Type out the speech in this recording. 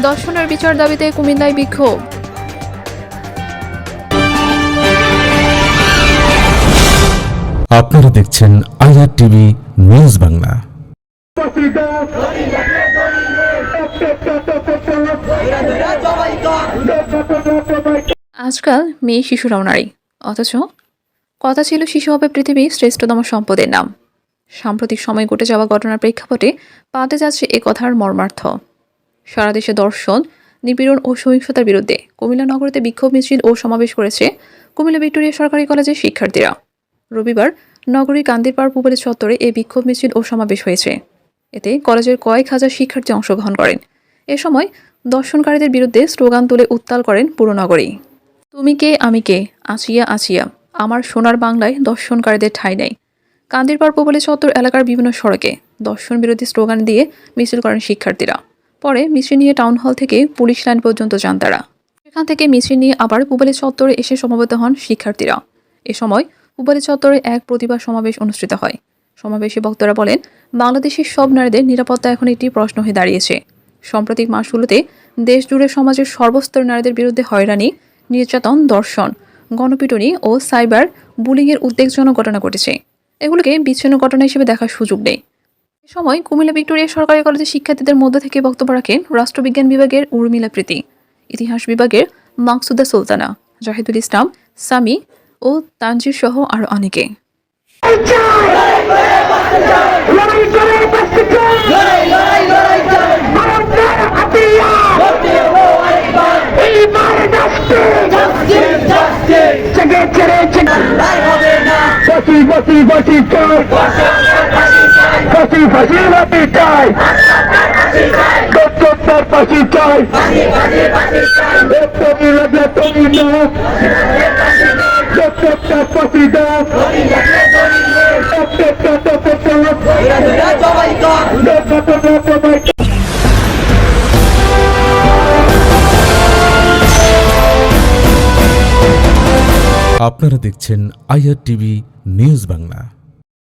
দর্শনের বিচার দাবিতে কুমিল্লায় বিক্ষোভ। আপনারা দেখছেন আইআর টিভি নিউজ বাংলা। আজকাল মেয়ে শিশুরাও নারী, অথচ কথা ছিল শিশু হবে পৃথিবীর শ্রেষ্ঠতম সম্পদের নাম। সাম্প্রতিক সময় ঘটে যাওয়া ঘটনার প্রেক্ষাপটে পাল্টে যাচ্ছে এ কথার মর্মার্থ। সারা দেশে ধর্ষণ, নিপীড়ন ও সহিংসতার বিরুদ্ধে কুমিল্লা নগরীতে বিক্ষোভ মিছিল ও সমাবেশ করেছে কুমিল্লা ভিক্টোরিয়া সরকারি কলেজের শিক্ষার্থীরা। রবিবার নগরীর কান্দিরপাড় পুবালী চত্বরে এই বিক্ষোভ মিছিল ও সমাবেশ হয়েছে। এতে কলেজের কয়েক হাজার শিক্ষার্থী অংশগ্রহণ করেন। এ সময় দর্শনকারীদের বিরুদ্ধে স্লোগান তুলে উত্তাল করেন পুরো নগরী। তুমি কে আমি কে, আছিয়া আছিয়া, আমার সোনার বাংলায় দর্শনকারীদের ঠাঁই নেই। কান্দিরপাড় পুবালী চত্বর এলাকার বিভিন্ন সড়কে দর্শন বিরোধী স্লোগান দিয়ে মিছিল করেন শিক্ষার্থীরা। পরে মিছিল নিয়ে টাউন হল থেকে পুলিশ লাইন পর্যন্ত যান তারা। সেখান থেকে মিছিল নিয়ে আবার পুবালী চত্বরে এসে সমবেত হন শিক্ষার্থীরা। এ সময় পুবালী চত্বরে এক প্রতিবাদ সমাবেশ অনুষ্ঠিত হয়। সমাবেশে বক্তারা বলেন, বাংলাদেশের সব নারীদের নিরাপত্তা এখন একটি প্রশ্ন হয়ে দাঁড়িয়েছে। সাম্প্রতিক মাসগুলোতে দেশ জুড়ে সমাজের সর্বস্তরের নারীদের বিরুদ্ধে হয়রানি, নির্যাতন, ধর্ষণ, গণপিটুনি ও সাইবার বুলিংয়ের উদ্বেগজনক ঘটনা ঘটেছে। এগুলোকে বিচ্ছিন্ন ঘটনা হিসেবে দেখার সুযোগ নেই। এ সময় কুমিল্লা ভিক্টোরিয়া সরকারি কলেজের শিক্ষার্থীদের মধ্য থেকে বক্তব্য রাখেন রাষ্ট্রবিজ্ঞান বিভাগের উর্মিলা প্রীতি, ইতিহাস বিভাগের মাকসুদা সুলতানা, জাহিদুল ইসলাম, সামি ও তানজির সহ আরও অনেকে। আপনারা দেখছেন আইআর টিভি নিউজ বাংলা।